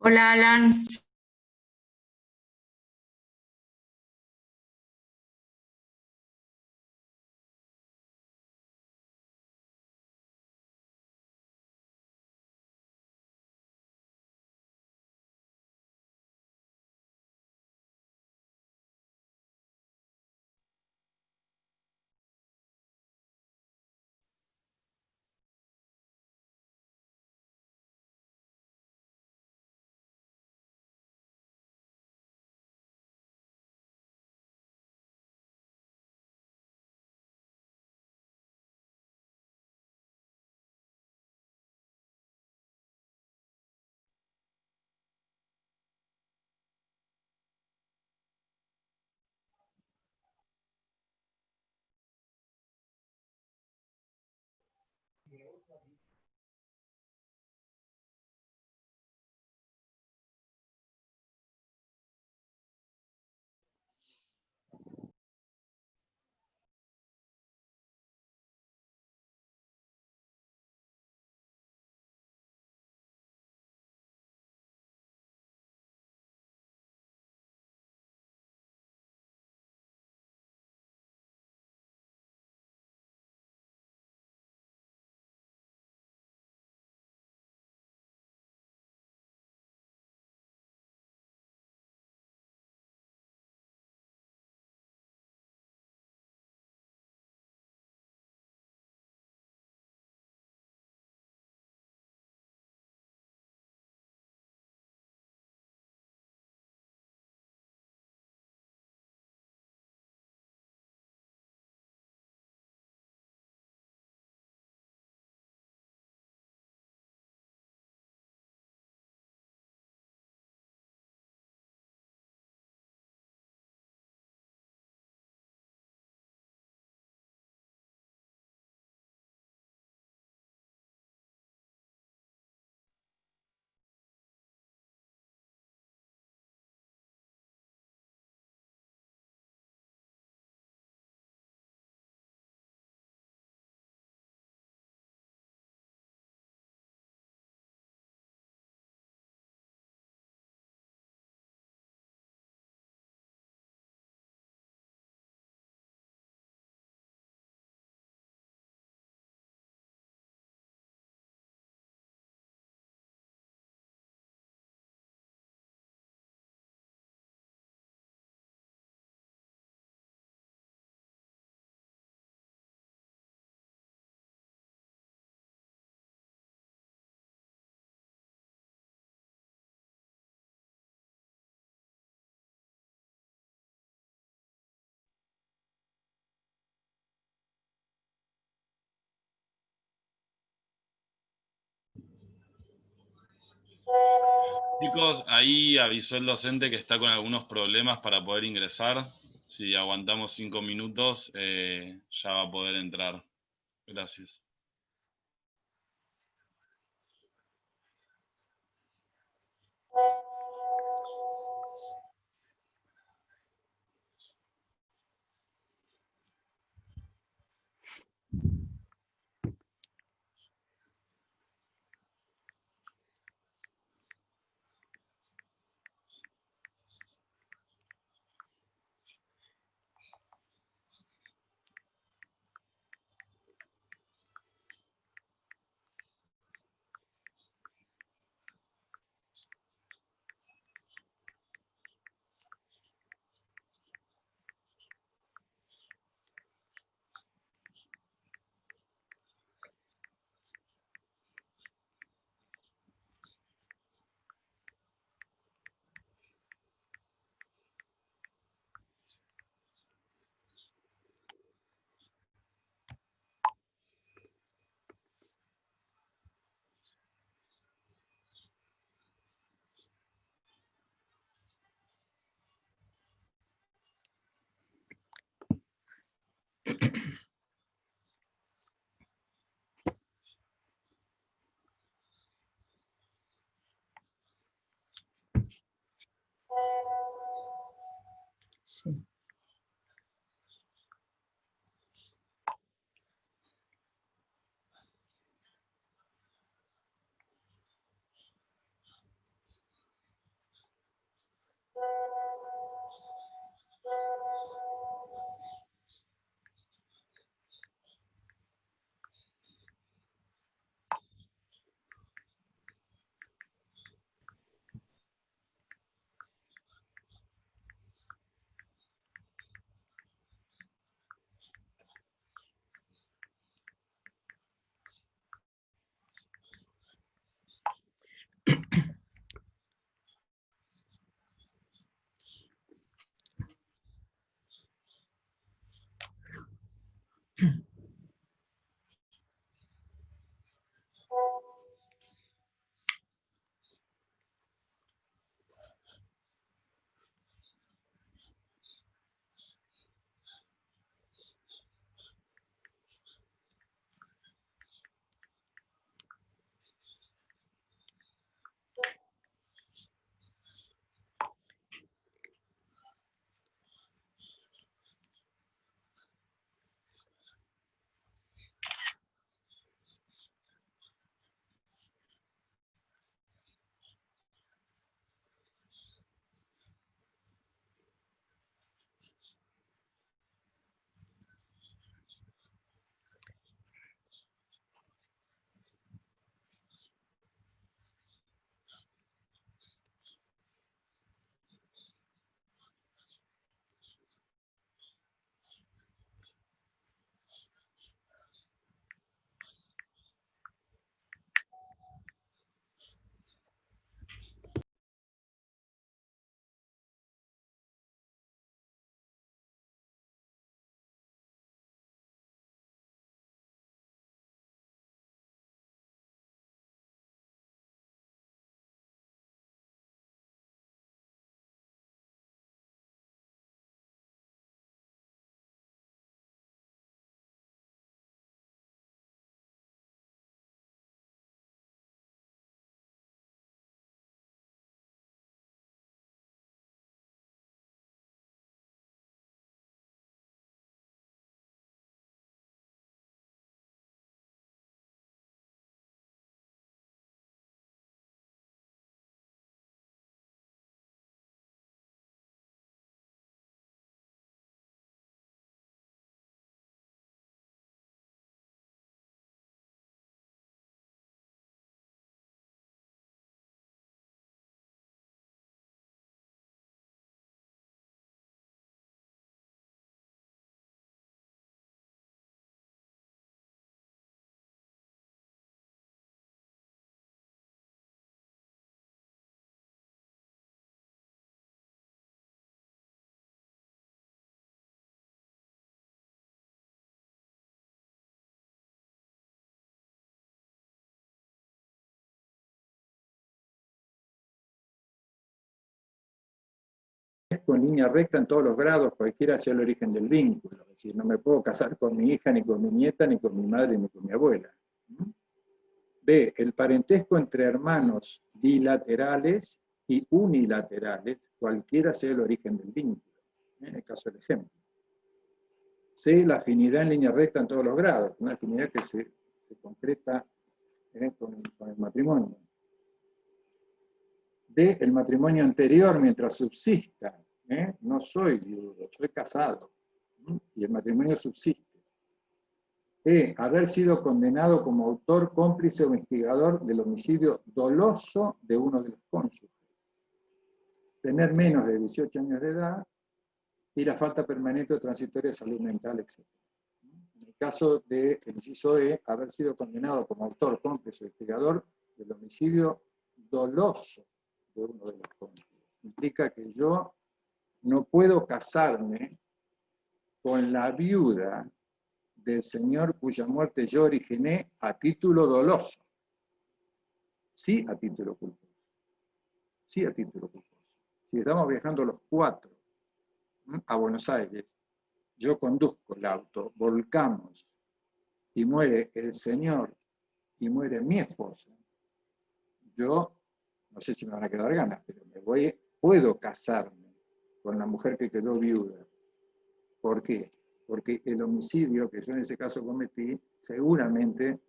Hola Alan, Chicos, ahí avisó el docente que está con algunos problemas para poder ingresar. Si aguantamos 5 minutos, ya va a poder entrar. Gracias. sí. parentesco en línea recta en todos los grados, cualquiera sea el origen del vínculo. Es decir, no me puedo casar con mi hija, ni con mi nieta, ni con mi madre, ni con mi abuela. B, el parentesco entre hermanos bilaterales y unilaterales, cualquiera sea el origen del vínculo, en el caso del ejemplo. C, la afinidad en línea recta en todos los grados, una afinidad que se concreta con el matrimonio. D, el matrimonio anterior mientras subsista. No soy viudo, soy casado. Y el matrimonio subsiste. E, haber sido condenado como autor, cómplice o instigador del homicidio doloso de uno de los cónyuges. Tener menos de 18 años de edad y la falta permanente o transitoria de salud mental, etc. En el caso del inciso E, haber sido condenado como autor, cómplice o instigador del homicidio doloso de uno de los cónyuges. Implica que yo no puedo casarme con la viuda del señor cuya muerte yo originé a título doloso. Sí a título culposo. Sí a título culposo. Si estamos viajando los 4 a Buenos Aires, yo conduzco el auto, volcamos y muere el señor y muere mi esposa, yo no sé si me van a quedar ganas, pero puedo casarme con la mujer que quedó viuda. ¿Por qué? Porque el homicidio que yo en ese caso cometí seguramente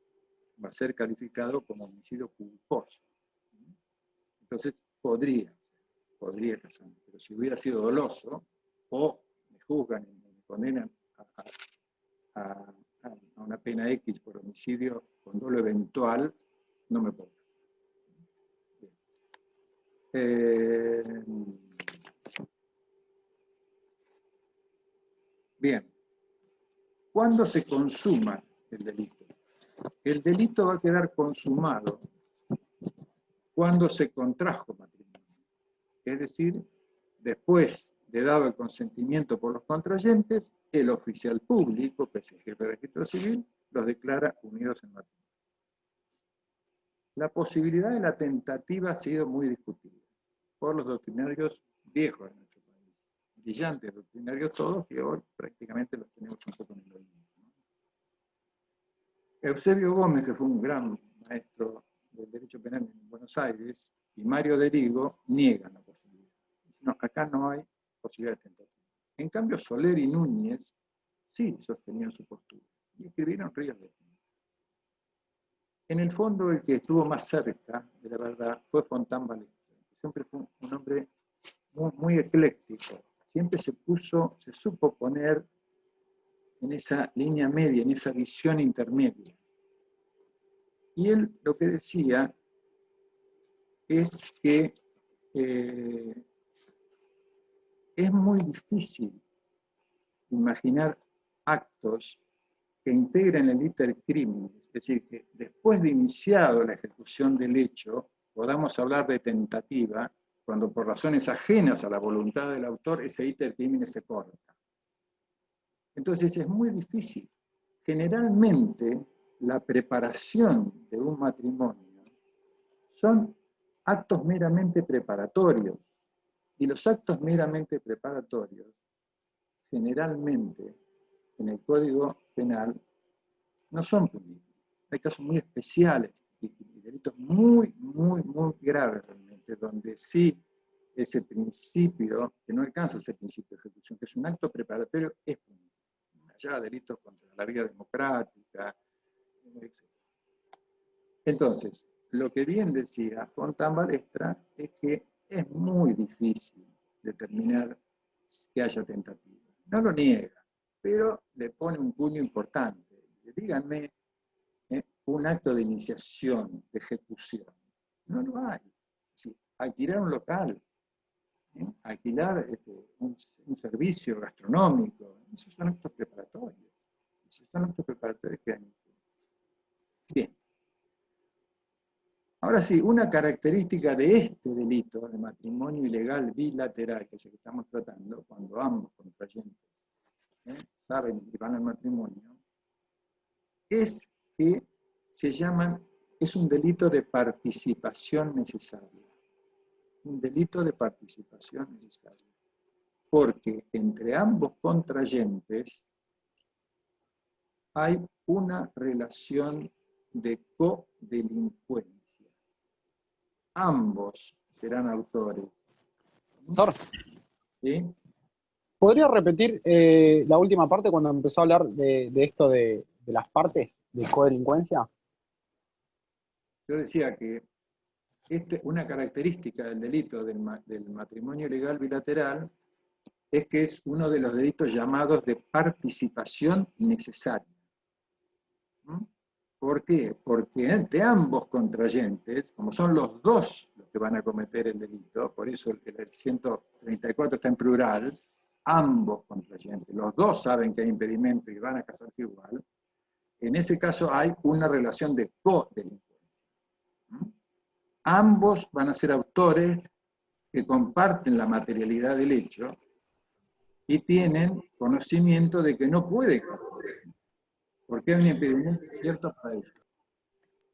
va a ser calificado como homicidio culposo. Entonces podría casarme, pero si hubiera sido doloso, o me juzgan y me condenan a una pena X por homicidio con dolo eventual, no me puedo casar. Bien. ¿Cuándo se consuma el delito? El delito va a quedar consumado cuando se contrajo matrimonio. Es decir, después de dado el consentimiento por los contrayentes, el oficial público, que es el jefe de registro civil, los declara unidos en matrimonio. La posibilidad de la tentativa ha sido muy discutida por los doctrinarios viejos de nuestro país. Brillantes doctrinarios todos, que hoy prácticamente los tenemos un poco en el oído. Eusebio Gómez, que fue un gran maestro del derecho penal en Buenos Aires, y Mario Derigo niegan la posibilidad. No, acá no hay posibilidad de tentativa. En cambio, Soler y Núñez sí sostenían su postura y escribieron Ríos de Tinta. En el fondo, el que estuvo más cerca de la verdad fue Fontán Balestra, que siempre fue un hombre muy ecléctico. Siempre se supo poner en esa línea media, en esa visión intermedia. Y él lo que decía es que es muy difícil imaginar actos que integren el iter criminis, es decir, que después de iniciado la ejecución del hecho, podamos hablar de tentativa, cuando por razones ajenas a la voluntad del autor ese iter criminis se corta. Entonces es muy difícil. Generalmente, la preparación de un matrimonio son actos meramente preparatorios. Y los actos meramente preparatorios, generalmente, en el Código Penal, no son punibles. Hay casos muy especiales y delitos muy graves realmente, donde sí ese principio, que no alcanza ese principio de ejecución, que es un acto preparatorio, es punible. Allá delitos contra la vida democrática, etc. Entonces, lo que bien decía Fontán Balestra es que es muy difícil determinar que haya tentativa. No lo niega, pero le pone un puño importante. Díganme un acto de iniciación, de ejecución. No lo hay. Sí, alquilar un local, alquilar un servicio gastronómico, esos son actos preparatorios. Esos son actos preparatorios que hay. Bien. Ahora sí, una característica de este delito de matrimonio ilegal bilateral, que es el que estamos tratando, cuando ambos contrayentes saben y van al matrimonio, es que es un delito de participación necesaria. Un delito de participación necesaria. porque entre ambos contrayentes hay una relación de codelincuencia. Ambos serán autores. Doctor, ¿Sí? ¿podría repetir la última parte cuando empezó a hablar de esto de las partes de codelincuencia? Yo decía que una característica del delito del matrimonio ilegal bilateral es que es uno de los delitos llamados de participación necesaria. ¿Mm? ¿Por qué? Porque entre ambos contrayentes, como son los dos los que van a cometer el delito, por eso el 134 está en plural, ambos contrayentes, los dos saben que hay impedimento y van a casarse igual, en ese caso hay una relación de codelincuencia. ¿Mm? Ambos van a ser autores que comparten la materialidad del hecho y tienen conocimiento de que no puede casarse, porque hay un impedimento cierto para ello.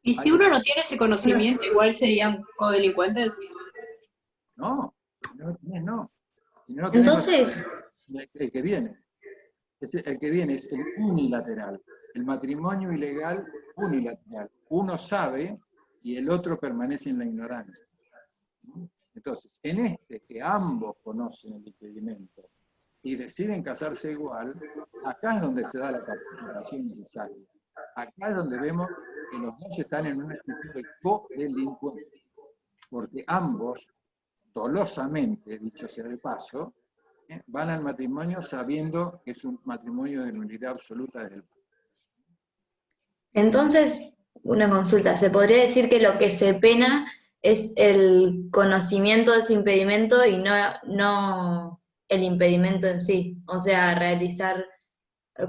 Y si uno no tiene ese conocimiento, igual serían codelincuentes. No, si no lo tenés, no. Si no lo tenés, Entonces, el que viene. El que viene es el unilateral, el matrimonio ilegal unilateral. Uno sabe y el otro permanece en la ignorancia. Entonces, en este que ambos conocen el impedimento y deciden casarse igual, acá es donde se da la participación necesaria. Acá es donde vemos que los dos están en una actitud de codelincuencia, porque ambos, dolosamente, dicho sea de paso, van al matrimonio sabiendo que es un matrimonio de nulidad absoluta desde el entonces, una consulta. ¿Se podría decir que lo que se pena es el conocimiento de ese impedimento y no el impedimento en sí? O sea, realizar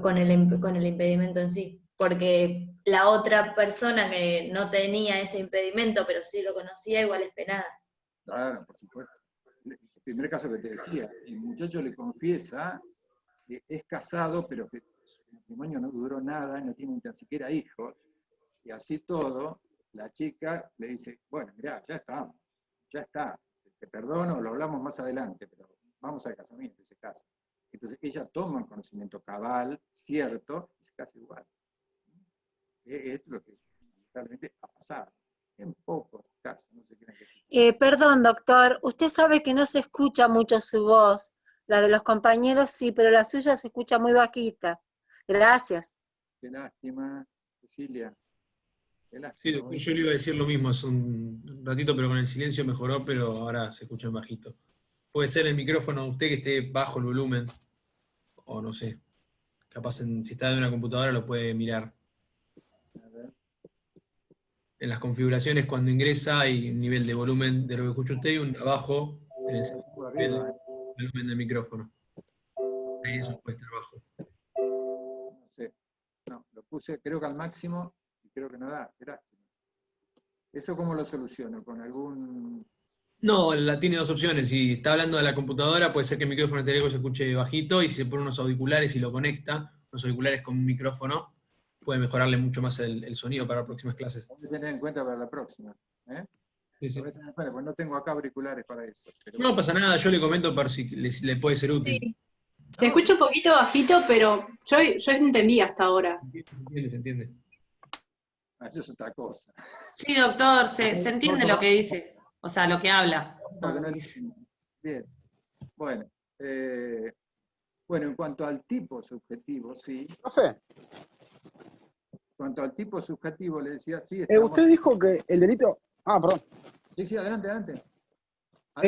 con el impedimento en sí. Porque la otra persona que no tenía ese impedimento, pero sí lo conocía, igual es penada. Claro, por supuesto. El primer caso que te decía, el muchacho le confiesa que es casado, pero que su matrimonio no duró nada, no tiene ni tan siquiera hijos, y así todo, la chica le dice, bueno, mirá, ya estamos, ya está, te perdono, lo hablamos más adelante, pero vamos al casamiento, y se casa. Entonces ella toma un conocimiento cabal, cierto, y se casa igual. Es lo que realmente ha pasado. En pocos casos, no se crean que... Perdón, doctor, usted sabe que no se escucha mucho su voz. La de los compañeros sí, pero la suya se escucha muy bajita. Gracias. Qué lástima, Cecilia. Qué lástima. Sí, doctor, yo le iba a decir lo mismo hace un ratito, pero con el silencio mejoró, pero ahora se escucha bajito. Puede ser el micrófono de usted que esté bajo el volumen, o no sé, capaz si está de una computadora lo puede mirar. A ver. En las configuraciones cuando ingresa hay un nivel de volumen de lo que escucha usted y un abajo en el Arriba, volumen del micrófono. Ahí eso puede estar bajo. no sé. No, lo puse creo que al máximo y creo que no da. Qué lástima. ¿Eso cómo lo soluciono? ¿Con algún...? No, tiene dos opciones. Si está hablando de la computadora, puede ser que el micrófono teléfono se escuche bajito, y si se pone unos auriculares y lo conecta, unos auriculares con un micrófono, puede mejorarle mucho más el sonido para las próximas clases. Voy a tener en cuenta para la próxima. ¿Eh? Sí, sí. Lo voy a tener en cuenta, porque no tengo acá auriculares para eso. Pero No pasa nada, yo le comento por si le puede ser útil. Sí. Se escucha un poquito bajito, pero yo entendí hasta ahora. Se entiende. eso es otra cosa. Sí, doctor, se entiende lo que dice, o sea, lo que habla. Porque No, no dice. Bien. Bueno, en cuanto al tipo subjetivo, sí. Profe, En cuanto al tipo subjetivo, le decía, sí, estamos... usted dijo que el delito... Ah, perdón. Sí, sí, adelante, adelante. Le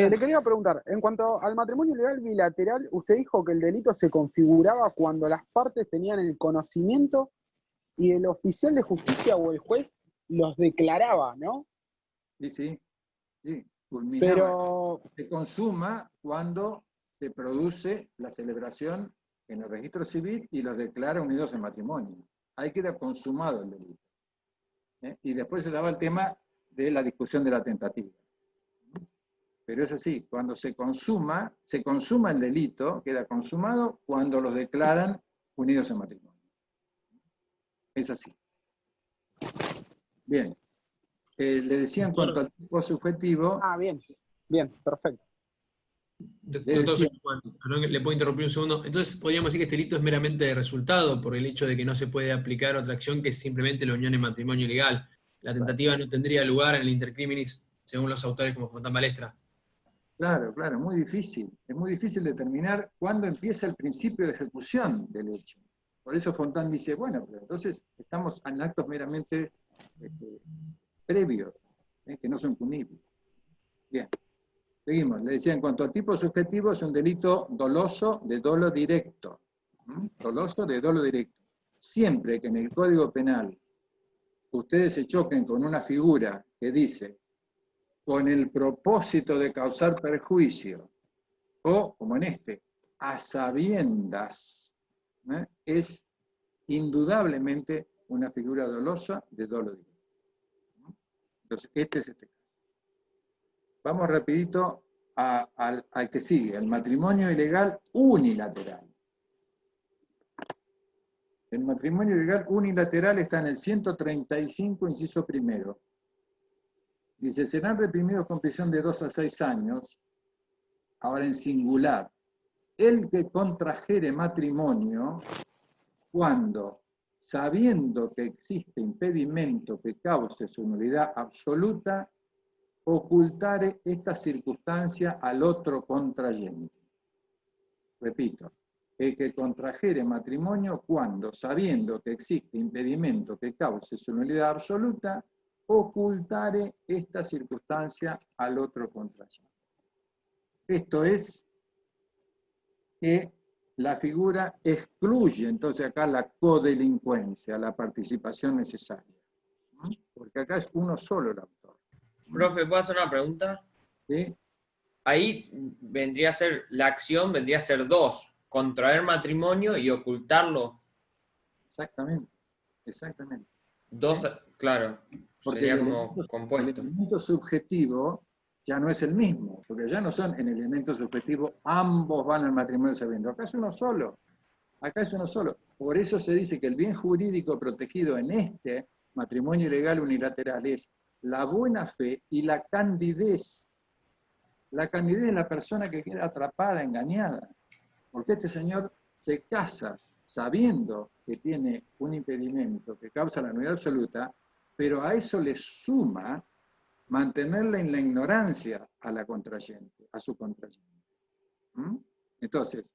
Adelante. quería preguntar, en cuanto al matrimonio ilegal bilateral, usted dijo que el delito se configuraba cuando las partes tenían el conocimiento y el oficial de justicia o el juez los declaraba, ¿no? Sí, sí, sí, culminaba. Pero, Se consuma cuando se produce la celebración en el registro civil y los declara unidos en matrimonio. Ahí queda consumado el delito. Y después se daba el tema de la discusión de la tentativa. Pero es así, cuando se consuma el delito, queda consumado cuando los declaran unidos en matrimonio. Es así. Bien. Le decía en cuanto al tipo subjetivo... bien, perfecto. Doctor, soy Juan, perdón, le puedo interrumpir un segundo. Entonces, podríamos decir que este delito es meramente de resultado por el hecho de que no se puede aplicar otra acción que es simplemente la unión en matrimonio ilegal. La tentativa no tendría lugar en el intercriminis, según los autores como Fontán Balestra. Claro, claro, muy difícil. Es muy difícil determinar cuándo empieza el principio de ejecución del hecho. Por eso Fontán dice, bueno, pero entonces estamos en actos meramente previos, que no son punibles. Bien, seguimos. Le decía, en cuanto al tipo subjetivo, es un delito doloso de dolo directo. Doloso de dolo directo. Siempre que en el Código Penal ustedes se choquen con una figura que dice con el propósito de causar perjuicio, o, como en este, a sabiendas, es indudablemente una figura dolosa de dolo directo. Entonces, este es este caso. Vamos rapidito al que sigue, el matrimonio ilegal unilateral. El matrimonio ilegal unilateral está en el 135, inciso primero. Dice, serán reprimidos con prisión de 2 a 6 años, ahora en singular, el que contrajere matrimonio cuando, sabiendo que existe impedimento que cause su nulidad absoluta, ocultare esta circunstancia al otro contrayente. Repito, el que contrajere matrimonio cuando, sabiendo que existe impedimento que cause su nulidad absoluta, ocultare esta circunstancia al otro contrayente. Esto es que la figura excluye entonces acá la codelincuencia, la participación necesaria. Porque acá es uno solo el autor. Profe, ¿puedo hacer una pregunta? ¿Sí? Ahí vendría a ser, la acción vendría a ser dos, contraer matrimonio y ocultarlo. Exactamente, exactamente. Dos, claro, Porque sería como compuesto. el elemento subjetivo ya no es el mismo, porque ya no son en el elemento subjetivo, ambos van al matrimonio sabiendo. Acá es uno solo, acá es uno solo. Por eso se dice que el bien jurídico protegido en este matrimonio ilegal unilateral es la buena fe y la candidez. La candidez de la persona que queda atrapada, engañada. Porque este señor se casa sabiendo que tiene un impedimento que causa la nulidad absoluta, pero a eso le suma mantenerla en la ignorancia a la contrayente, a su contrayente. Entonces,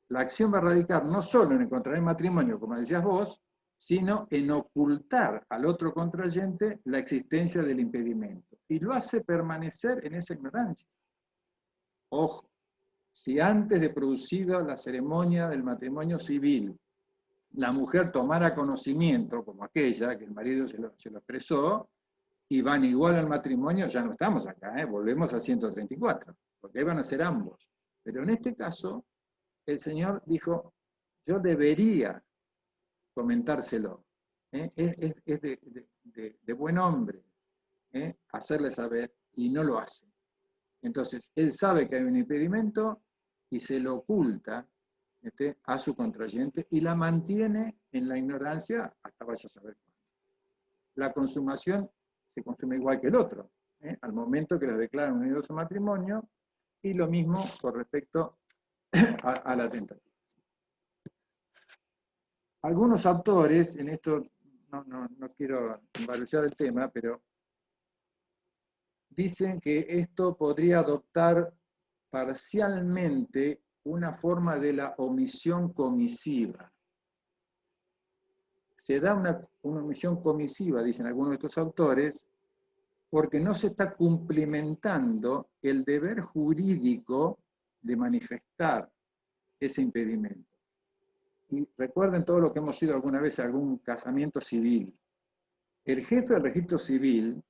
la acción va a radicar no solo en el contraer matrimonio, como decías vos, sino en ocultar al otro contrayente la existencia del impedimento. Y lo hace permanecer en esa ignorancia. Ojo, si antes de producida la ceremonia del matrimonio civil, la mujer tomara conocimiento, como aquella, que el marido se lo expresó, y van igual al matrimonio, ya no estamos acá, volvemos a 134, porque ahí van a ser ambos. Pero en este caso, el Señor dijo, yo debería comentárselo. Es de buen hombre hacerle saber, y no lo hace. Entonces, él sabe que hay un impedimento y se lo oculta a su contrayente y la mantiene en la ignorancia hasta vaya a saber cuándo. La consumación se consume igual que el otro, al momento que los declaran unidos a matrimonio, y lo mismo con respecto a la tentativa. Algunos autores, en esto no quiero embarullar el tema, pero dicen que esto podría adoptar parcialmente una forma de la omisión comisiva. Se da una omisión comisiva, dicen algunos de estos autores, porque no se está cumplimentando el deber jurídico de manifestar ese impedimento. Y recuerden todo lo que hemos ido alguna vez a algún casamiento civil. El jefe del registro civil,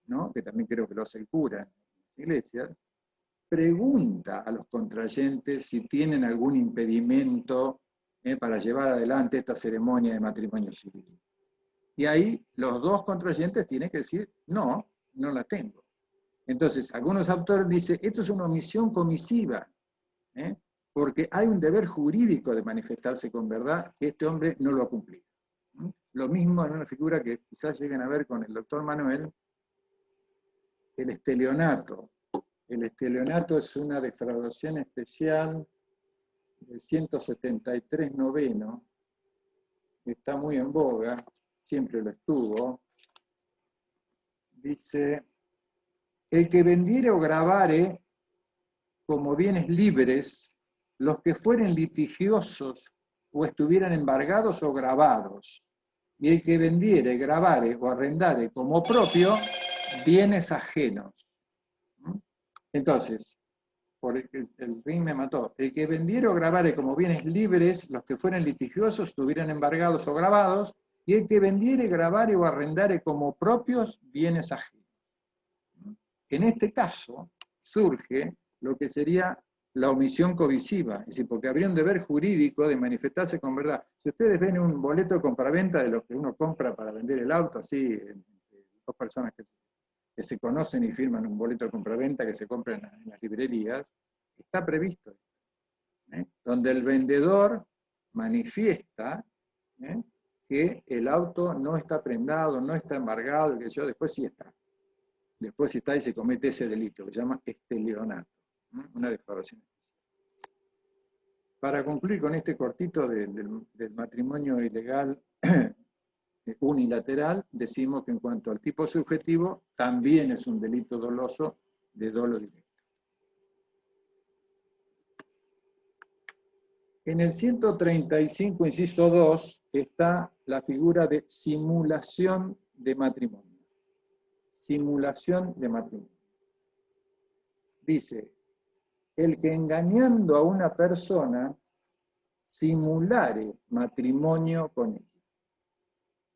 ¿no?, que también creo que lo hace el cura en las iglesias, pregunta a los contrayentes si tienen algún impedimento para llevar adelante esta ceremonia de matrimonio civil. Y ahí los dos contrayentes tienen que decir, no, no la tengo. Entonces, algunos autores dicen, esto es una omisión comisiva, porque hay un deber jurídico de manifestarse con verdad que este hombre no lo ha cumplido. Lo mismo en una figura que quizás lleguen a ver con el doctor Manuel, el estelionato. El estelionato es una defraudación especial del 173 noveno, está muy en boga, siempre lo estuvo. Dice, el que vendiere o grabare como bienes libres los que fueren litigiosos o estuvieran embargados o grabados, y el que vendiere, grabare o arrendare como propio bienes ajenos. Entonces, por el ring me mató, el que vendiere o grabare como bienes libres los que fueran litigiosos, estuvieran embargados o grabados, y el que vendiere, grabare o arrendare como propios bienes ajenos. En este caso surge lo que sería la omisión covisiva, es decir, porque habría un deber jurídico de manifestarse con verdad. Si ustedes ven un boleto de compraventa de lo que uno compra para vender el auto, así, dos personas que se conocen y firman un boleto de compraventa que se compra en las librerías, está previsto, donde el vendedor manifiesta que el auto no está prendado, no está embargado, que yo después sí está. Después si está y se comete ese delito, que se llama estelionato, una defraudación. Para concluir con este cortito del matrimonio ilegal unilateral, decimos que en cuanto al tipo subjetivo, también es un delito doloso de dolo directo. En el 135, inciso 2, está la figura de simulación de matrimonio. Simulación de matrimonio. Dice, el que engañando a una persona simulare matrimonio con ella.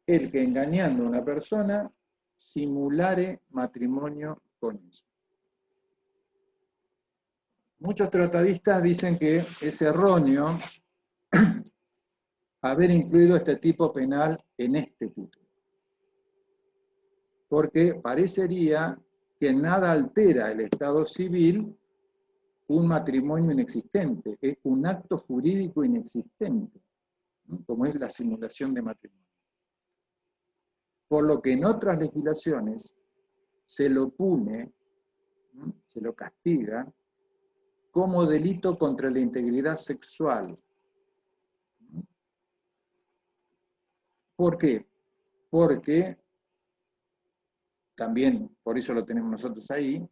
El que engañando a una persona simulare matrimonio con ella. Muchos tratadistas dicen que es erróneo haber incluido este tipo penal en este título, porque parecería que nada altera el estado civil un matrimonio inexistente, es un acto jurídico inexistente, ¿no? Como es la simulación de matrimonio. Por lo que en otras legislaciones se lo pune, ¿no? Se lo castiga como delito contra la integridad sexual. ¿Por qué? Porque, también por eso lo tenemos nosotros ahí,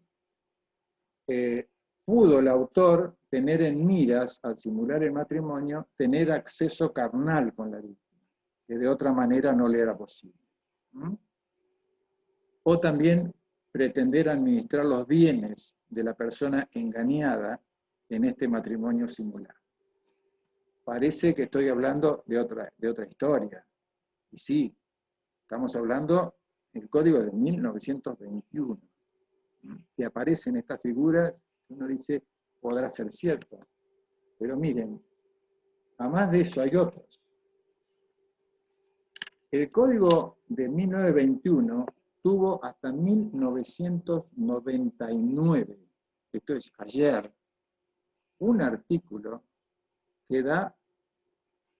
pudo el autor tener en miras, al simular el matrimonio, tener acceso carnal con la víctima, que de otra manera no le era posible. O también pretender administrar los bienes de la persona engañada en este matrimonio simulado. Parece que estoy hablando de otra historia. Y sí, estamos hablando del Código de 1921, que aparece en esta figura. Uno dice, podrá ser cierto. Pero miren, además de eso hay otros. El Código de 1921 tuvo hasta 1999, esto es ayer, un artículo que da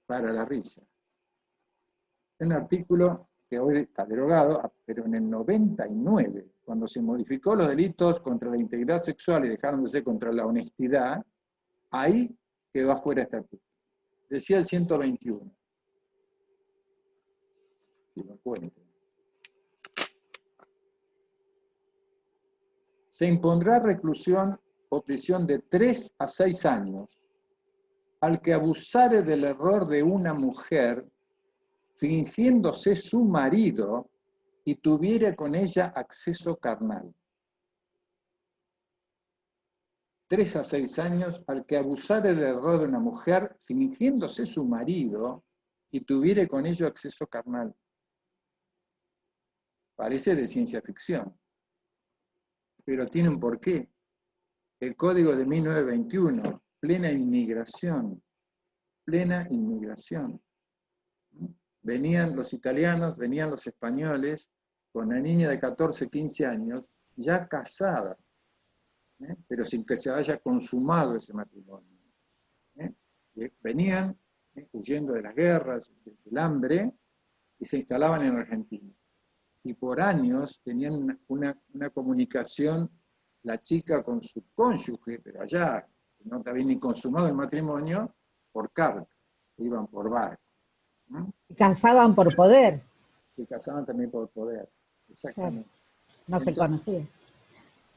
para la risa. Un artículo que hoy está derogado, pero en el 99, cuando se modificó los delitos contra la integridad sexual y dejaron de ser contra la honestidad, ahí quedó afuera este artículo. Decía el 121. Si lo encuentro. Se impondrá reclusión o prisión de 3 a 6 años al que abusare del error de una mujer fingiéndose su marido y tuviera con ella acceso carnal. 3 a 6 años al que abusare del error de una mujer fingiéndose su marido y tuviera con ello acceso carnal. Parece de ciencia ficción, pero tiene un porqué. El Código de 1921, plena inmigración, plena inmigración. Venían los italianos, venían los españoles, con una niña de 14, 15 años, ya casada, pero sin que se haya consumado ese matrimonio. Venían huyendo de las guerras, del hambre, y se instalaban en Argentina. Y por años tenían una comunicación la chica con su cónyuge, pero allá no había ni consumado el matrimonio, por carta, iban por barco. Casaban por poder, Se casaban también por poder, exactamente. no se Entonces, conocían.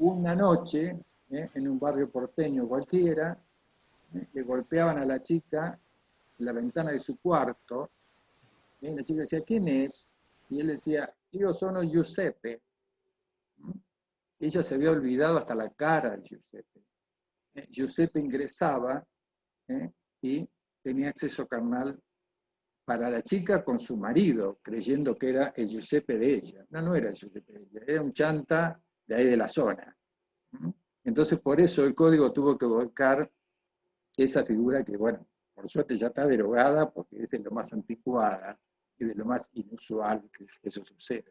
una noche, en un barrio porteño cualquiera, le golpeaban a la chica en la ventana de su cuarto, y la chica decía, ¿quién es? Y él decía, yo sono Giuseppe. Ella se había olvidado hasta la cara de Giuseppe. Giuseppe ingresaba y tenía acceso carnal para la chica con su marido, creyendo que era el Giuseppe de ella. No, no era el Giuseppe de ella, era un chanta de ahí de la zona. Entonces, por eso el código tuvo que volcar esa figura que, bueno, por suerte ya está derogada, porque es de lo más anticuada y de lo más inusual que eso suceda.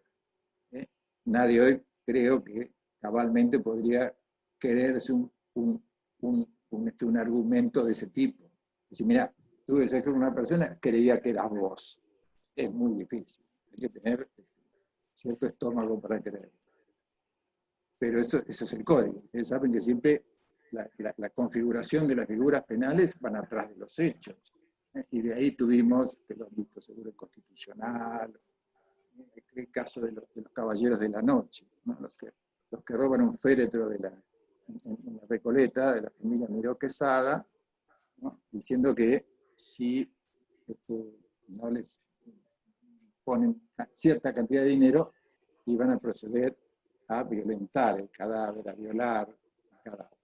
Nadie hoy creo que cabalmente podría quererse un argumento de ese tipo. Decir, mira, tú ves que una persona creía que eras vos. Es muy difícil. Hay que tener cierto estómago para creer. Pero eso es el código. Ustedes saben que siempre la configuración de las figuras penales van atrás de los hechos. Y de ahí tuvimos, que lo han visto seguro, el Constitucional, el caso de los caballeros de la noche, ¿no? los que roban un féretro en la Recoleta, de la familia Miró Quesada, ¿no? Diciendo que si no les ponen cierta cantidad de dinero, iban a proceder a violentar el cadáver, a violar el cadáver.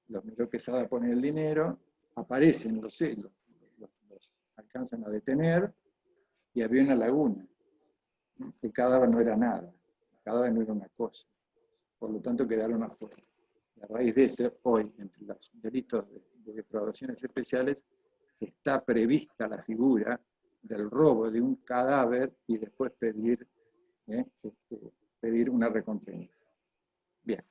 Los Miró Quesada ponen el dinero, aparecen los alcanzan a detener, y había una laguna. El cadáver no era nada, el cadáver no era una cosa, por lo tanto quedaron afuera. A raíz de eso, hoy, entre los delitos de defraudaciones especiales, está prevista la figura del robo de un cadáver y después pedir una recompensa. Bien.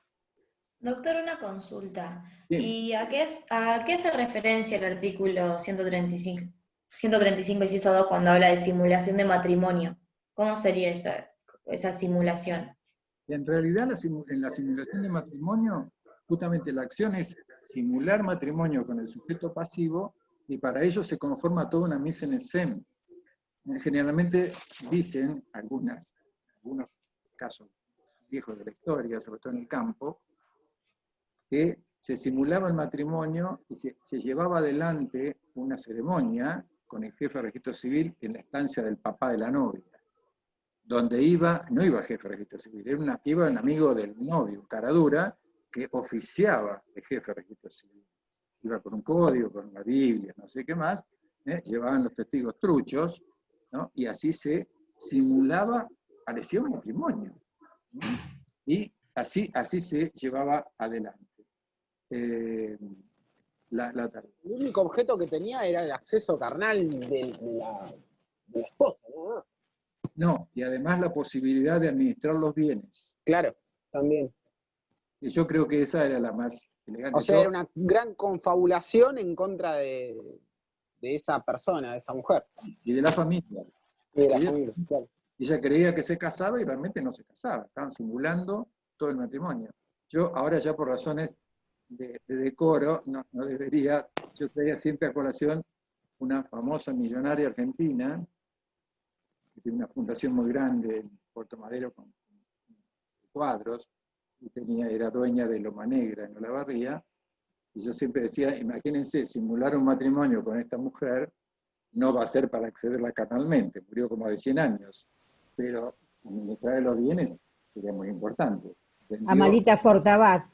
Doctor, una consulta. Bien. ¿Y a qué hace referencia el artículo 135, inciso 2, cuando habla de simulación de matrimonio? ¿Cómo sería esa simulación? En realidad, en la simulación de matrimonio, justamente la acción es simular matrimonio con el sujeto pasivo, y para ello se conforma toda una mise en scène. Generalmente dicen algunos casos viejos de la historia, sobre todo en el campo, que se simulaba el matrimonio y se llevaba adelante una ceremonia con el jefe de registro civil en la estancia del papá de la novia, donde no iba jefe de registro civil, iba un amigo del novio, cara dura, que oficiaba el jefe de registro civil. Iba con un código, con una Biblia, no sé qué más, llevaban los testigos truchos, ¿no? Y así se simulaba, parecía un matrimonio, ¿no? Y así se llevaba adelante. El único objeto que tenía era el acceso carnal de la esposa, ¿no? No, y además la posibilidad de administrar los bienes. Claro, también. Y yo creo que esa era la más elegante. O sea, era una gran confabulación en contra de esa persona, de esa mujer. Y de la familia. Y de la familia, claro. Ella creía que se casaba y realmente no se casaba. Estaban simulando todo el matrimonio. Yo ahora ya por razones de decoro no debería, yo traía siempre a colación una famosa millonaria argentina, que tiene una fundación muy grande en Puerto Madero con cuadros, y era dueña de Loma Negra en Olavarría, y yo siempre decía, imagínense, simular un matrimonio con esta mujer no va a ser para accederla carnalmente, murió como de 100 años, pero administrar los bienes sería muy importante. Amalita Fortabat.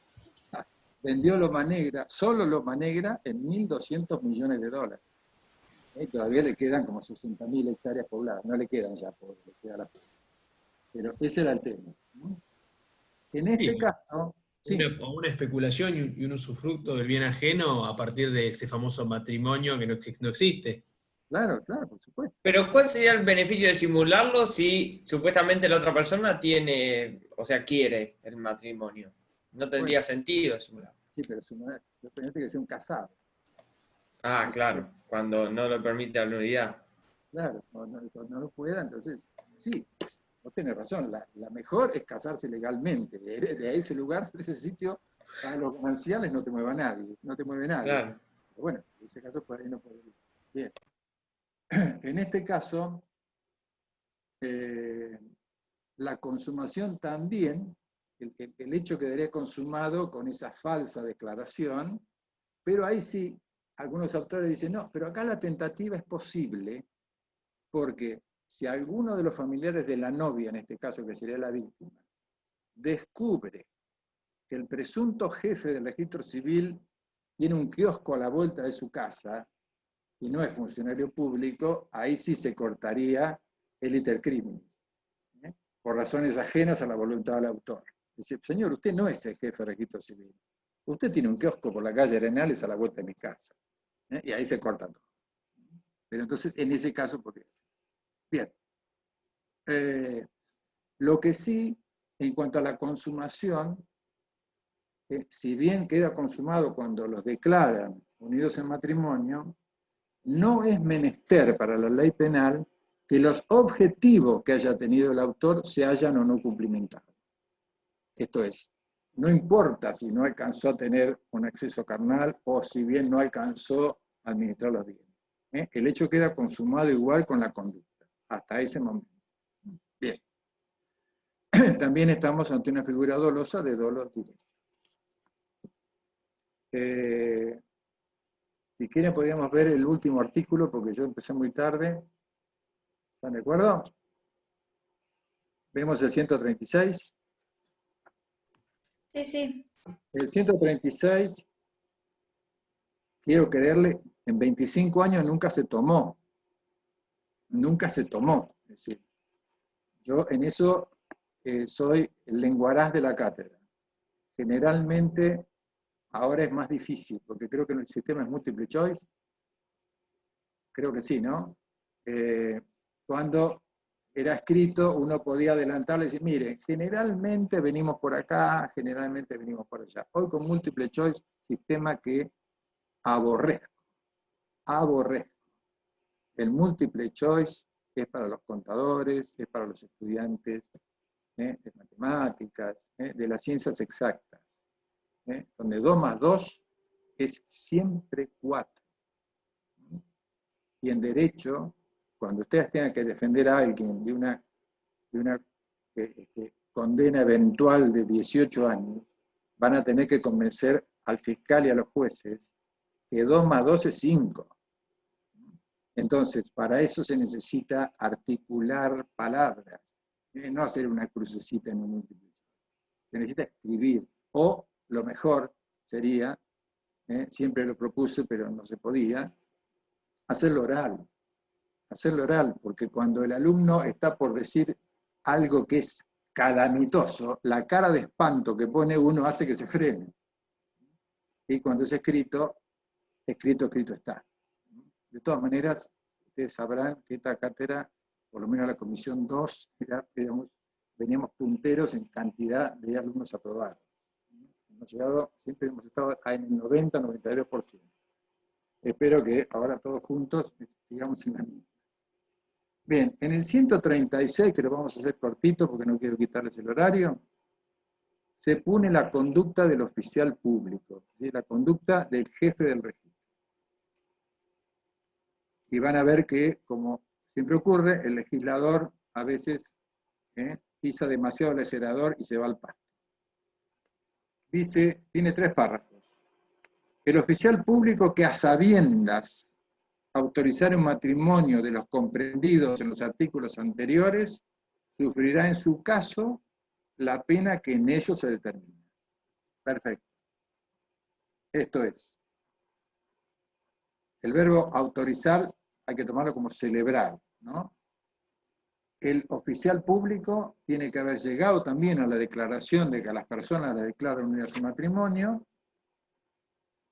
Vendió Loma Negra, solo Loma Negra, en $1.200 millones. Todavía le quedan como 60.000 hectáreas pobladas, no le quedan ya pobres, le queda la pobre. Pero ese era el tema. En este caso... Sí. Una especulación y un usufructo del bien ajeno a partir de ese famoso matrimonio que no existe. Claro, por supuesto. Pero ¿cuál sería el beneficio de simularlo si supuestamente la otra persona quiere el matrimonio? No tendría sentido simular. Sí, pero simular, tiene que ser un casado. Ah, claro, cuando no lo permite la nulidad. Claro, cuando no lo pueda, entonces sí, Vos tenés razón, la mejor es casarse legalmente. De ese lugar, de ese sitio, a los gananciales no te mueva nadie, no te mueve nadie. Claro. Pero bueno, en ese caso por ahí no puede ir. Bien. En este caso, la consumación también, el hecho quedaría consumado con esa falsa declaración, pero ahí sí, algunos autores dicen, no, pero acá la tentativa es posible, porque si alguno de los familiares de la novia, en este caso que sería la víctima, descubre que el presunto jefe del registro civil tiene un kiosco a la vuelta de su casa y no es funcionario público, ahí sí se cortaría el iter criminis, por razones ajenas a la voluntad del autor. Dice, señor, usted no es el jefe del registro civil, usted tiene un kiosco por la calle Arenales a la vuelta de mi casa, y ahí se corta todo. Pero entonces, en ese caso podría ser. Bien. Lo que sí, en cuanto a la consumación, si bien queda consumado cuando los declaran unidos en matrimonio, no es menester para la ley penal que los objetivos que haya tenido el autor se hayan o no cumplimentado. Esto es, no importa si no alcanzó a tener un acceso carnal o si bien no alcanzó a administrar los bienes. El hecho queda consumado igual con la conducta, hasta ese momento. Bien. También estamos ante una figura dolosa de dolo directo. Si quieren podríamos ver el último artículo, porque yo empecé muy tarde. ¿Están de acuerdo? Vemos el 136. Sí, sí. El 136, quiero creerle, en 25 años nunca se tomó. Nunca se tomó. Es decir, yo en eso soy el lenguaraz de la cátedra. Generalmente, ahora es más difícil, porque creo que el sistema es multiple choice. Creo que sí, ¿no? Cuando era escrito, uno podía adelantarle y decir, mire, generalmente venimos por acá, generalmente venimos por allá. Hoy con múltiple choice, sistema que aborrezco. El múltiple choice es para los contadores, es para los estudiantes de matemáticas, de las ciencias exactas, donde 2 más 2 es siempre 4. Y en derecho, cuando ustedes tengan que defender a alguien de una condena eventual de 18 años, van a tener que convencer al fiscal y a los jueces que 2 más 2 es 5. Entonces, para eso se necesita articular palabras, no hacer una crucecita en un múltiple. Se necesita escribir, o lo mejor sería, siempre lo propuse pero no se podía, hacerlo oral, porque cuando el alumno está por decir algo que es calamitoso, la cara de espanto que pone uno hace que se frene. Y cuando es escrito está. De todas maneras, ustedes sabrán que esta cátedra, por lo menos la comisión 2, veníamos punteros en cantidad de alumnos aprobados. Siempre hemos estado en el 90-92%. Espero que ahora todos juntos sigamos en la misma. Bien, en el 136, que lo vamos a hacer cortito porque no quiero quitarles el horario, se pone la conducta del oficial público, ¿sí? La conducta del jefe del registro. Y van a ver que, como siempre ocurre, el legislador a veces pisa demasiado el acelerador y se va al pasto. Dice, tiene 3 párrafos. El oficial público que a sabiendas autorizar un matrimonio de los comprendidos en los artículos anteriores, sufrirá en su caso la pena que en ellos se determina. Perfecto. Esto es, el verbo autorizar hay que tomarlo como celebrar, ¿no? El oficial público tiene que haber llegado también a la declaración de que a las personas les declaran unidas a su matrimonio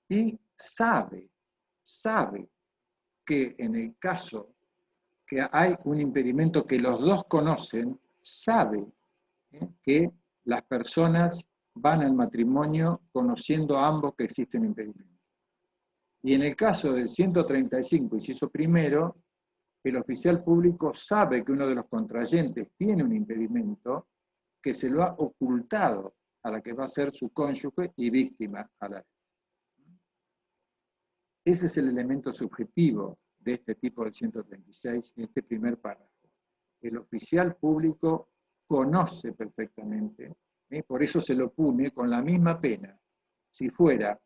y sabe que en el caso que hay un impedimento que los dos conocen, sabe que las personas van al matrimonio conociendo a ambos que existe un impedimento. Y en el caso del 135, inciso primero, el oficial público sabe que uno de los contrayentes tiene un impedimento que se lo ha ocultado a la que va a ser su cónyuge y víctima a la vez. Ese es el elemento subjetivo de este tipo de 136, en este primer párrafo. El oficial público conoce perfectamente, por eso se lo pune con la misma pena, si fuera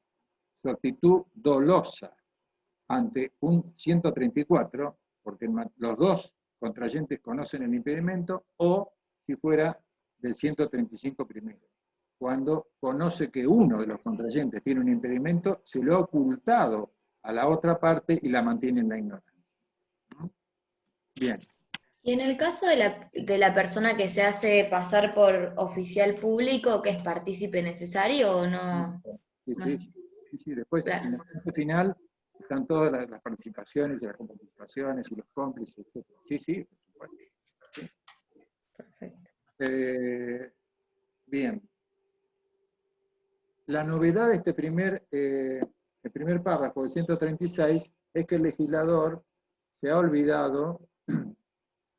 su actitud dolosa ante un 134, porque los dos contrayentes conocen el impedimento, o si fuera del 135 primero. Cuando conoce que uno de los contrayentes tiene un impedimento, se lo ha ocultado a la otra parte y la mantiene en la ignorancia. Bien. Y en el caso de la persona que se hace pasar por oficial público, ¿que es partícipe necesario o no? Sí. Después, Claro. en el punto final, están todas las participaciones y las comparticipaciones y los cómplices, etc. Sí, por supuesto. Sí. Perfecto. Bien. La novedad de este el primer párrafo del 136 es que el legislador se ha olvidado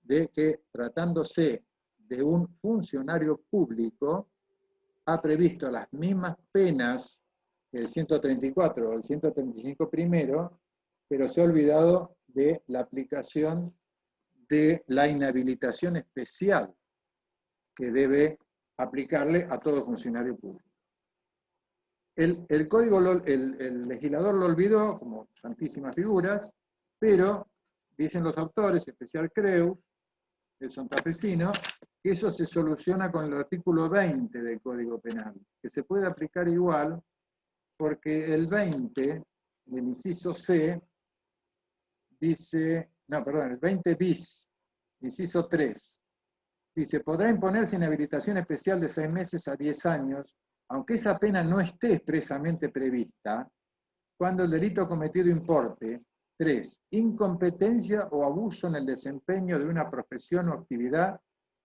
de que, tratándose de un funcionario público, ha previsto las mismas penas que el 134 o el 135 primero, pero se ha olvidado de la aplicación de la inhabilitación especial que debe aplicarle a todo funcionario público. El legislador lo olvidó, como tantísimas figuras, pero dicen los autores, en especial Creus, el santafesino, que eso se soluciona con el artículo 20 del Código Penal, que se puede aplicar igual porque el 20, del inciso C, dice, el 20 bis, inciso 3, dice, podrá imponerse inhabilitación especial de 6 meses a 10 años, aunque esa pena no esté expresamente prevista, cuando el delito cometido importe 3. Incompetencia o abuso en el desempeño de una profesión o actividad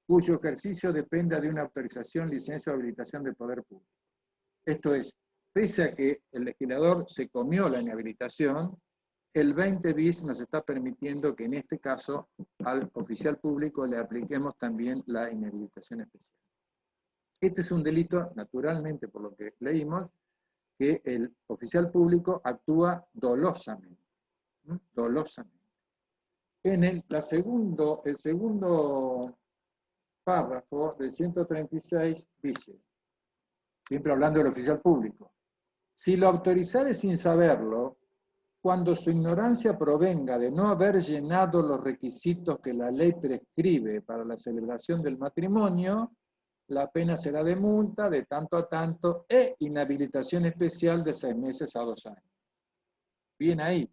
cuyo ejercicio dependa de una autorización, licencia o habilitación del poder público. Esto es, pese a que el legislador se comió la inhabilitación, el 20 bis nos está permitiendo que en este caso al oficial público le apliquemos también la inhabilitación especial. Este es un delito, naturalmente, por lo que leímos, que el oficial público actúa dolosamente. Dolosamente. En el segundo párrafo del 136 dice, siempre hablando del oficial público, si lo autorizare sin saberlo, cuando su ignorancia provenga de no haber llenado los requisitos que la ley prescribe para la celebración del matrimonio, la pena será de multa de tanto a tanto e inhabilitación especial de 6 meses a 2 años. Bien ahí.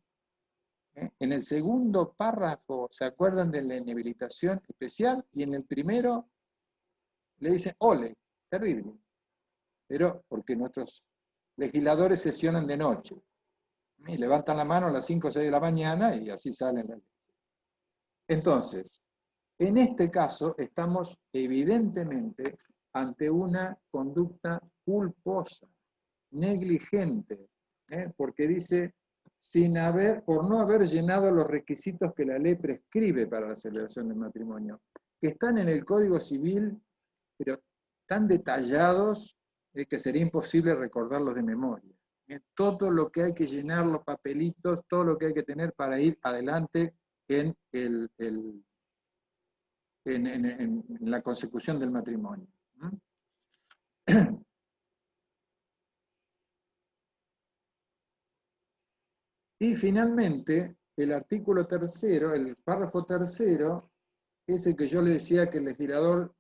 En el segundo párrafo, ¿se acuerdan de la inhabilitación especial? Y en el primero le dicen, ole, terrible. Pero porque nuestros legisladores sesionan de noche. Y levantan la mano a las 5 o 6 de la mañana y así salen las leyes. Entonces, en este caso estamos evidentemente ante una conducta culposa, negligente, porque dice, por no haber llenado los requisitos que la ley prescribe para la celebración del matrimonio, que están en el Código Civil, pero tan detallados que sería imposible recordarlos de memoria. Todo lo que hay que llenar, los papelitos, todo lo que hay que tener para ir adelante en la consecución del matrimonio. Y finalmente, el artículo tercero, el párrafo tercero, es el que yo le decía que el legislador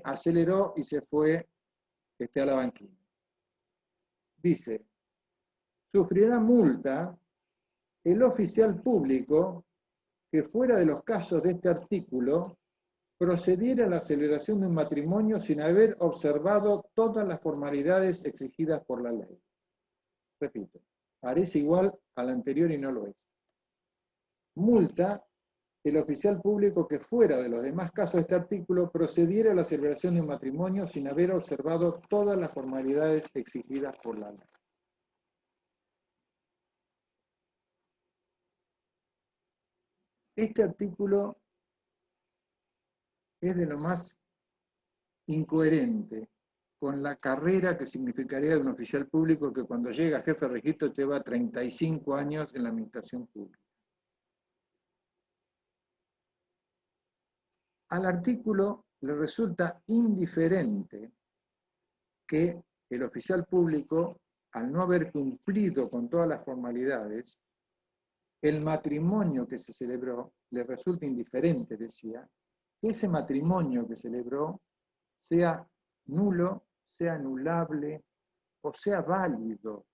aceleró y se fue a la banquina. Dice, sufrirá multa el oficial público que fuera de los casos de este artículo procediera a la celebración de un matrimonio sin haber observado todas las formalidades exigidas por la ley. Repito, parece igual al anterior y no lo es. Multa el oficial público que fuera de los demás casos de este artículo procediera a la celebración de un matrimonio sin haber observado todas las formalidades exigidas por la ley. Este artículo es de lo más incoherente con la carrera que significaría de un oficial público que cuando llega a jefe de registro lleva 35 años en la administración pública. Al artículo le resulta indiferente que el oficial público, al no haber cumplido con todas las formalidades, el matrimonio que se celebró, le resulta indiferente, decía, que ese matrimonio que celebró sea nulo, sea anulable, o sea válido,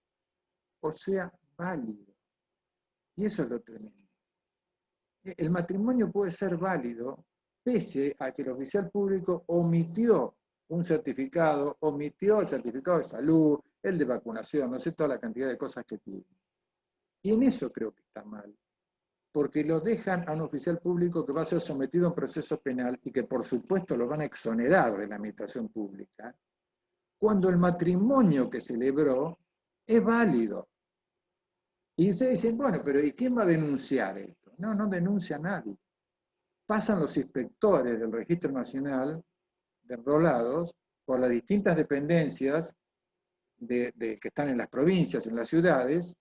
Y eso es lo tremendo. El matrimonio puede ser válido pese a que el oficial público omitió un certificado, omitió el certificado de salud, el de vacunación, no sé, toda la cantidad de cosas que pide. Y en eso creo que está mal, porque lo dejan a un oficial público que va a ser sometido a un proceso penal y que por supuesto lo van a exonerar de la administración pública, cuando el matrimonio que celebró es válido. Y ustedes dicen, bueno, pero ¿y quién va a denunciar esto? No, no denuncia a nadie. Pasan los inspectores del Registro Nacional de Enrolados por las distintas dependencias que están en las provincias, en las ciudades,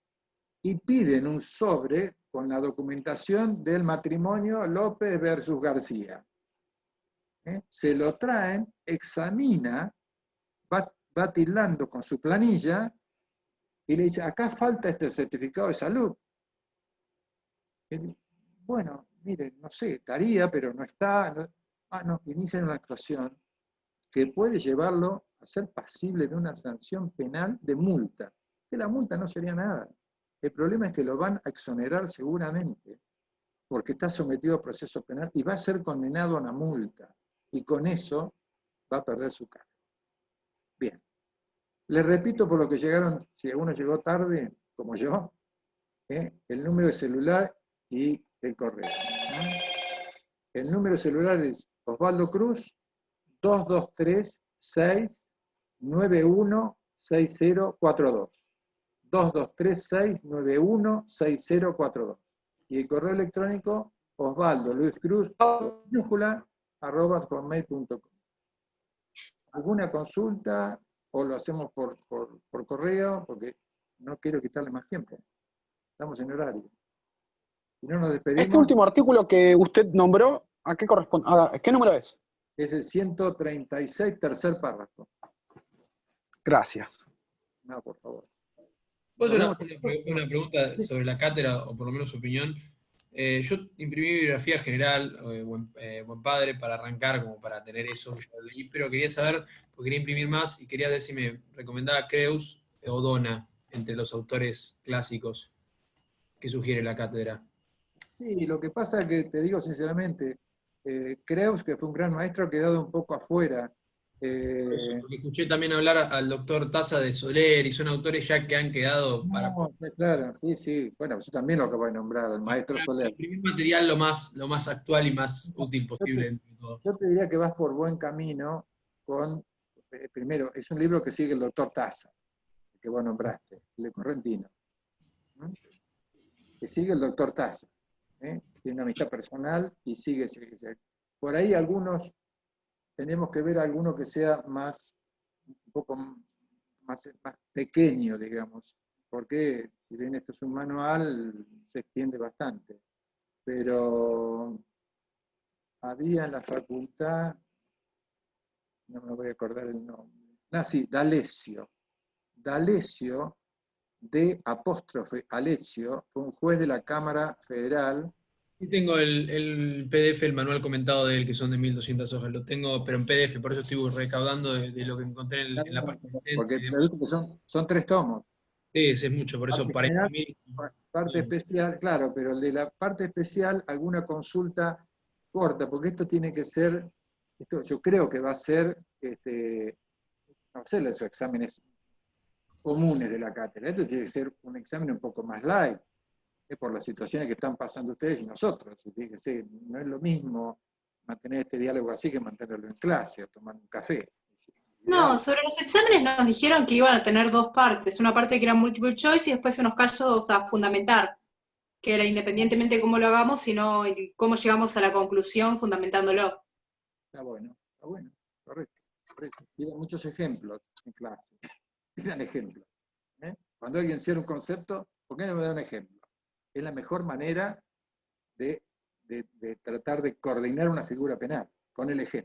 y piden un sobre con la documentación del matrimonio López versus García. Se lo traen, examina, va tildando con su planilla y le dice, acá falta este certificado de salud. Bueno, mire, no sé, estaría, pero no está. No, inician una actuación que puede llevarlo a ser pasible de una sanción penal de multa. Que la multa no sería nada. El problema es que lo van a exonerar seguramente, porque está sometido a proceso penal y va a ser condenado a una multa. Y con eso va a perder su cargo. Bien. Les repito por lo que llegaron, si alguno llegó tarde, como yo, el número de celular y el correo. El número de celular es Osvaldo Cruz, 2236-916042. 2236-916042. Y el correo electrónico, osvaldo.luiscruz@hotmail.com. ¿Alguna consulta o lo hacemos por correo? Porque no quiero quitarle más tiempo. Estamos en horario. Si no nos despedimos. Este último artículo que usted nombró, ¿a qué corresponde? ¿Qué número es? Es el 136, tercer párrafo. Gracias. No, por favor. ¿Puedo hacer una pregunta sobre la cátedra, o por lo menos su opinión? Yo imprimí bibliografía general, Buen Padre, para arrancar, como para tener eso, ya lo leí, pero quería saber, porque quería imprimir más, y quería ver si me recomendaba Creus o Dona, entre los autores clásicos que sugiere la cátedra. Sí, lo que pasa es que, te digo sinceramente, Creus, que fue un gran maestro, ha quedado un poco afuera. Porque escuché también hablar al doctor Taza de Soler, y son autores ya que han quedado para... Claro, sí. Bueno, yo también lo acabo de nombrar, el maestro Soler. Imprimir material lo más actual y más útil posible. Yo te diría que vas por buen camino con, primero, es un libro que sigue el doctor Taza, que vos nombraste, el de Correntino. Que sigue el doctor Taza. Tiene una amistad personal y sigue. Por ahí algunos, tenemos que ver alguno que sea un poco más pequeño, digamos, porque si bien esto es un manual, se extiende bastante. Pero había en la facultad, no me voy a acordar el nombre, sí, D'Alessio, de apóstrofe Alessio, fue un juez de la Cámara Federal. Y tengo el PDF, el manual comentado de él, que son de 1200 hojas. Lo tengo, pero en PDF, por eso estoy recaudando de lo que encontré en la página. Porque me gusta que son 3 tomos. Sí, es mucho, por eso para parte especial, claro, pero el de la parte especial, alguna consulta corta, porque esto tiene que ser, yo creo que va a ser, no sé, los exámenes comunes de la cátedra. Esto tiene que ser un examen un poco más light, por las situaciones que están pasando ustedes y nosotros. Fíjense, no es lo mismo mantener este diálogo así que mantenerlo en clase o tomar un café. No, sobre los exámenes nos dijeron que iban a tener 2 partes, una parte que era multiple choice y después unos casos a fundamentar. que era independientemente de cómo lo hagamos, sino cómo llegamos a la conclusión fundamentándolo. Está bueno, correcto. Pidan muchos ejemplos en clase. Pidan ejemplos. Cuando alguien cierra un concepto, ¿por qué no me da un ejemplo? Es la mejor manera de tratar de coordinar una figura penal, con el ejemplo.